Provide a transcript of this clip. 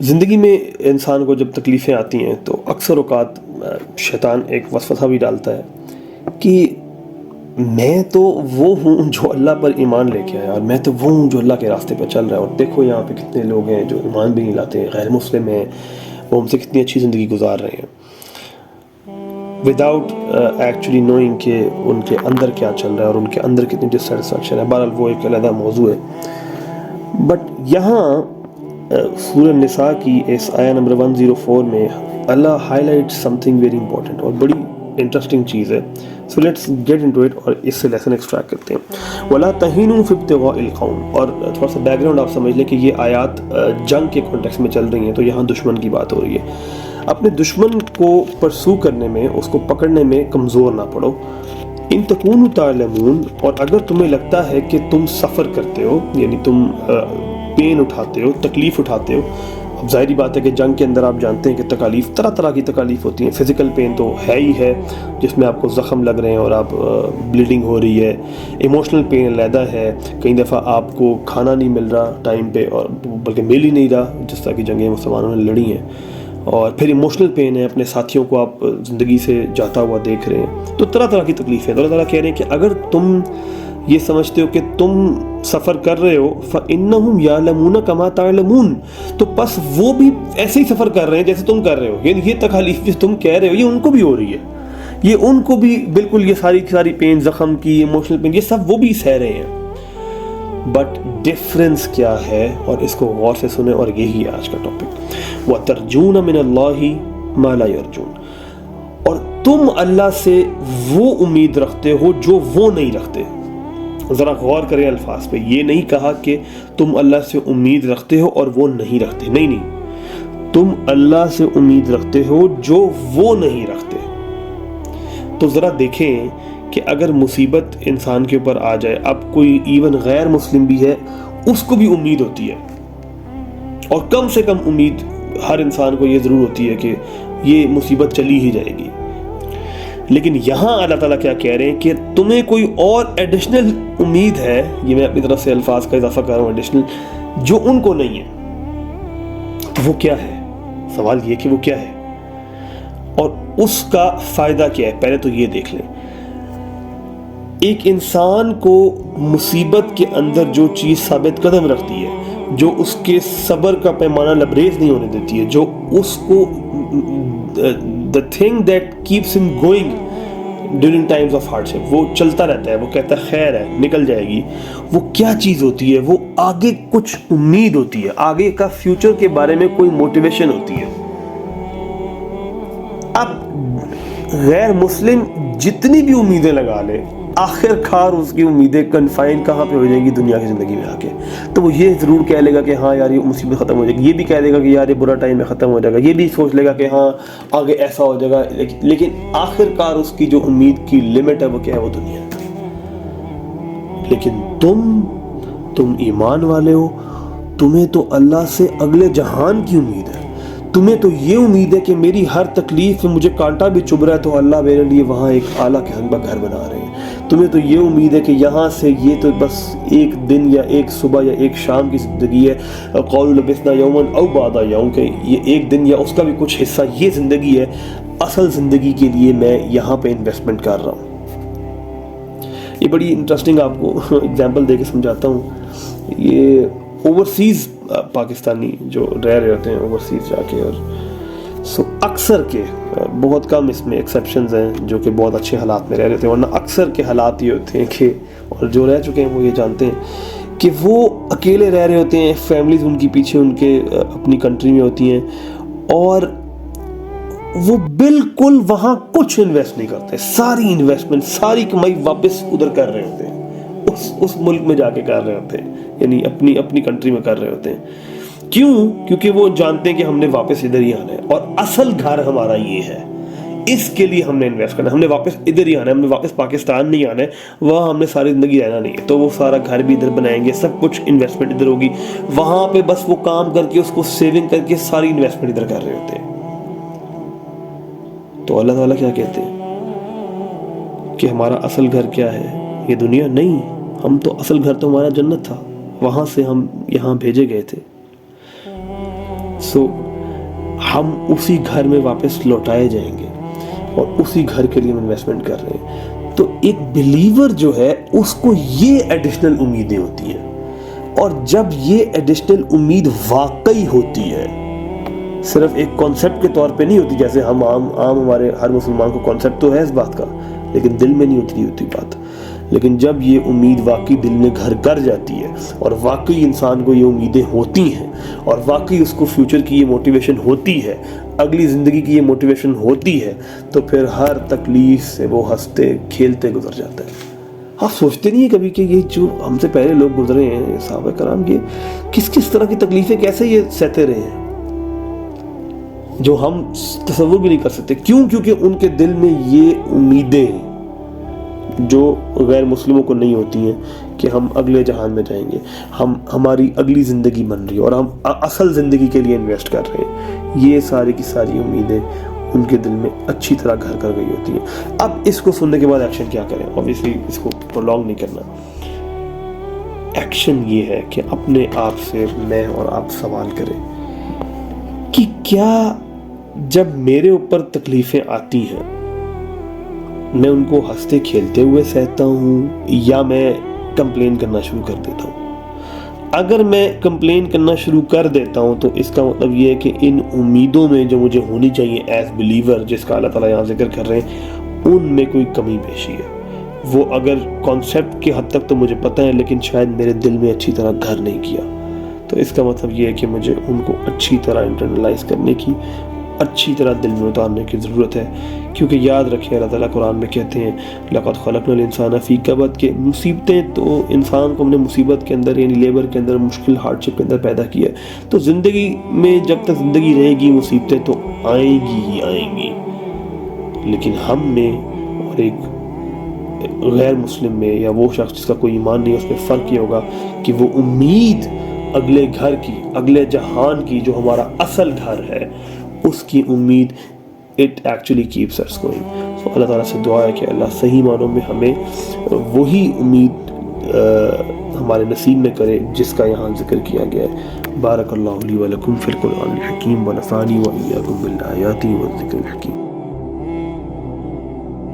ज़िंदगी में इंसान को जब तकलीफ़ें आती हैं तो अक्सर औक़ात शैतान एक वसवसा भी डालता है कि मैं तो वो हूँ जो अल्लाह पर ईमान लेके आया, और मैं तो वो हूँ जो अल्लाह के रास्ते पर चल रहा है, और देखो यहाँ पे कितने लोग हैं जो ईमान भी नहीं लाते, गैर मुस्लिम हैं, वो हमसे कितनी अच्छी ज़िंदगी गुजार रहे हैं विदाउट एक्चुअली नोइंग कि उनके अंदर क्या चल रहा है और उनके अंदर कितनी डिससेटिस्फैक्शन है। बहरहाल वो एक अलग मौजू है। बट यहाँ सूरह निसा की इस आया नंबर 104 में अल्लाह हाईलाइट समथिंग वेरी इंपॉर्टेंट और बड़ी इंटरेस्टिंग चीज़ है। So let's get into it और इससे लेसन एक्सट्रैक्ट करते हैं। वला तहीनु फी इब्तिगाइल कौम, और थोड़ा सा बैकग्राउंड आप समझ लें कि ये आयत जंग के कॉन्टेक्स्ट में चल रही हैं, तो यहाँ दुश्मन की बात हो रही है। अपने दुश्मन को परसू करने में, उसको पकड़ने में कमज़ोर ना पड़ो। इन तकूनु तालमून, और अगर तुम्हें लगता है कि तुम सफ़र करते हो, यानी तुम पेन उठाते हो, तकलीफ़ उठाते हो। अब ज़ाहिरी बात है कि जंग के अंदर आप जानते हैं कि तकालीफ़ तरह तरह की तकालीफ़ होती हैं। फ़िज़िकल पेन तो है ही है, जिसमें आपको ज़ख़म लग रहे हैं और आप ब्लीडिंग हो रही है। इमोशनल पेन अलहदा है, कई दफ़ा आपको खाना नहीं मिल रहा टाइम पे, और बल्कि मिल ही नहीं रहा, जिस तरह की जंगें मुसलमानों ने लड़ी हैं। और फिर इमोशनल पेन है, अपने साथियों को आप ज़िंदगी से जाता हुआ देख रहे हैं। तो तरह तरह की तकलीफ़ें। अल्लाह ताला कह रहे हैं कि अगर तुम ये समझते हो कि तुम सफ़र कर रहे हो, फ़इन्नहुम यालमून कमा तालमून, तो बस वो भी ऐसे ही सफ़र कर रहे हैं जैसे तुम कर रहे हो। ये तकलीफ़ जो तुम कह रहे हो ये उनको भी हो रही है, ये उनको भी बिल्कुल, ये सारी पेन, ज़ख़म की, इमोशनल पेन, ये सब वो भी सह रहे हैं। बट डिफरेंस क्या है, और इसको गौर से सुने, और यही है आज का टॉपिक। व तर्जून मिनल्लाहि मा ला यरजून, और तुम अल्लाह से वो उम्मीद रखते हो जो वो नहीं रखते। ज़रा गौर करें अल्फाज पे, ये नहीं कहा कि तुम अल्लाह से उम्मीद रखते हो और वो नहीं रखते, नहीं, तुम अल्लाह से उम्मीद रखते हो जो वो नहीं रखते। तो ज़रा देखें कि अगर मुसीबत इंसान के ऊपर आ जाए, अब कोई इवन गैर मुस्लिम भी है, उसको भी उम्मीद होती है, और कम से कम उम्मीद हर इंसान को ये ज़रूर होती है कि ये मुसीबत चली ही जाएगी। लेकिन यहाँ अल्लाह ताला क्या कह रहे हैं कि तुम्हें कोई और एडिशनल उम्मीद है, ये मैं अपनी तरफ से अल्फाज का इजाफा कर रहा हूँ, एडिशनल, जो उनको नहीं है। तो वो क्या है? सवाल ये कि वो क्या है और उसका फ़ायदा क्या है। पहले तो ये देख लें, एक इंसान को मुसीबत के अंदर जो चीज़ साबित कदम रखती है, जो उसके सब्र का पैमाना लबरेज नहीं होने देती है, जो उसको the thing that keeps him going during times of hardship, वो चलता रहता है, वो कहता है खैर है, निकल जाएगी। वो क्या चीज़ होती है? वो आगे कुछ उम्मीद होती है, आगे का फ्यूचर के बारे में कोई मोटिवेशन होती है। अब गैर मुस्लिम जितनी भी उम्मीदें लगा ले, आखिरकार उसकी उम्मीदें कन्फाइन कहाँ पे हो जाएंगी? दुनिया की ज़िंदगी में आके। तो वो ये ज़रूर कह लेगा कि हाँ यार ये मुसीबत ख़त्म हो जाएगी, ये भी कह देगा कि यार ये बुरा टाइम में ख़त्म हो जाएगा, ये भी सोच लेगा कि हाँ आगे ऐसा हो जाएगा, लेकिन आखिरकार उसकी जो उम्मीद की लिमिट है वो क्या है? वो दुनिया। लेकिन तुम ईमान वाले हो, तुम्हें तो अल्लाह से अगले जहान की उम्मीद है। तुम्हें तो ये उम्मीद है कि मेरी हर तकलीफ में मुझे कांटा भी चुभ रहा है तो अल्लाह मेरे लिए वहाँ एक आला किस्म का घर बना रहे हैं। तुम्हें तो ये उम्मीद है कि यहाँ से ये तो बस एक दिन या एक सुबह या एक शाम की ज़िंदगी है, क़ालू लबिस्ना यौमन औ बादा यौम, के ये एक दिन या उसका भी कुछ हिस्सा ये ज़िंदगी है। असल ज़िंदगी के लिए मैं यहाँ पे इन्वेस्टमेंट कर रहा हूँ। ये बड़ी इंटरेस्टिंग आपको एग्जाम्पल दे के समझाता हूँ। ये ओवरसीज़ पाकिस्तानी जो रह रहे होते हैं ओवरसीज़ जाके, और अक्सर के, बहुत कम इसमें एक्सेप्शंस हैं जो कि बहुत अच्छे हालात में रह रहे थे, वरना अक्सर के हालात ये होते हैं कि, और जो रह चुके हैं वो ये जानते हैं कि वो अकेले रह रहे होते हैं, फैमिलीज उनकी पीछे उनके अपनी कंट्री में होती हैं, और वो बिल्कुल वहाँ कुछ इन्वेस्ट नहीं करते। सारी इन्वेस्टमेंट, सारी कमाई वापस उधर कर रहे होते हैं, उस मुल्क में जाके कर रहे होते हैं, यानी अपनी कंट्री में कर रहे होते हैं। क्यों? क्योंकि वो जानते हैं कि हमने वापस इधर ही आना है, और असल घर हमारा ये है, इसके लिए हमने इन्वेस्ट करना है, हमने वापस इधर ही आना है, हमने वापस पाकिस्तान नहीं आना है, वहाँ हमने सारी ज़िंदगी रहना नहीं है। तो वो सारा घर भी इधर बनाएंगे, सब कुछ इन्वेस्टमेंट इधर होगी, वहाँ पे बस वो काम करके उसको सेविंग करके सारी इन्वेस्टमेंट इधर कर रहे होते हैं। तो अल्लाह ताला क्या कहते हैं कि हमारा असल घर क्या है? ये दुनिया नहीं। हम तो असल घर तो हमारा जन्नत था, वहाँ से हम यहाँ भेजे गए थे। सो हम उसी घर में वापस लौटाए जाएंगे और उसी घर के लिए हम इन्वेस्टमेंट कर रहे हैं। तो एक बिलीवर जो है उसको ये एडिशनल उम्मीदें होती हैं, और जब ये एडिशनल उम्मीद वाकई होती है, सिर्फ एक कॉन्सेप्ट के तौर पे नहीं होती, जैसे हम आम हमारे हर मुसलमान को कॉन्सेप्ट तो है इस बात का, लेकिन दिल में नहीं होती बात। लेकिन जब ये उम्मीद वाकई दिल में घर कर जाती है और वाकई इंसान को ये उम्मीदें होती हैं और वाकई उसको फ्यूचर की ये मोटिवेशन होती है, अगली ज़िंदगी की ये मोटिवेशन होती है, तो फिर हर तकलीफ से वो हंसते खेलते गुजर जाता है। आप सोचते नहीं है कभी कि ये जो हमसे पहले लोग गुजरे हैं सहाबा कराम, ये किस किस तरह की तकलीफें कैसे ये सहते रहे हैं, जो हम तसव्वुर भी नहीं कर सकते। क्यों? क्योंकि उनके दिल में ये उम्मीदें जो गैर मुस्लिमों को नहीं होती हैं कि हम अगले जहान में जाएंगे, हमारी अगली ज़िंदगी बन रही है और हम असल ज़िंदगी के लिए इन्वेस्ट कर रहे हैं, ये सारी की सारी उम्मीदें उनके दिल में अच्छी तरह घर कर गई होती हैं। अब इसको सुनने के बाद एक्शन क्या करें? ऑब्वियसली इसको प्रोलॉन्ग नहीं करना। एक्शन ये है कि अपने आप से मैं और आप सवाल करें कि क्या जब मेरे ऊपर तकलीफ़ें आती हैं मैं उनको हंसते खेलते हुए सहता हूँ या मैं कंप्लेन करना शुरू कर देता हूँ? अगर मैं कंप्लेन करना शुरू कर देता हूँ तो इसका मतलब ये है कि इन उम्मीदों में जो मुझे होनी चाहिए एज बिलीवर, जिसका अल्लाह ताला यहाँ जिक्र कर रहे हैं, उनमें कोई कमी पेशी है। वो अगर कॉन्सेप्ट की हद तक तो मुझे पता है, लेकिन शायद मेरे दिल में अच्छी तरह घर नहीं किया, तो इसका मतलब ये है कि मुझे उनको अच्छी तरह इंटरनलाइज करने की, अच्छी तरह दिल में उतारने की ज़रूरत है। क्योंकि याद रखें अल्लाह ताला कुरान में कहते हैं लक़द ख़लक़नल इंसाना फ़ी कबद, के मुसीबतें तो इंसान को हमने मुसीबत के अंदर यानी लेबर के अंदर, मुश्किल हार्डशिप के अंदर पैदा किया है। तो ज़िंदगी में जब तक ज़िंदगी रहेगी मुसीबतें तो आएंगी ही आएंगी, लेकिन हम में और एक गैर मुस्लिम में या वो शख्स जिसका कोई ईमान नहीं है उसमें फ़र्क ये होगा कि वो उम्मीद अगले घर की, अगले जहान की, जो हमारा असल घर है, उसकी उम्मीद it actually keeps us going. So Allah Taala से दुआ है कि अल्लाह सही मानों में हमें वही उम्मीद हमारे नसीब में करे जिसका यहाँ जिक्र किया गया है। बारकल्लाहु ली व लकुम फ़िल कुरआनिल हकीम व नफ़अनी व इय्याकुम बिल आयाति व ज़िक्रिल हकीम।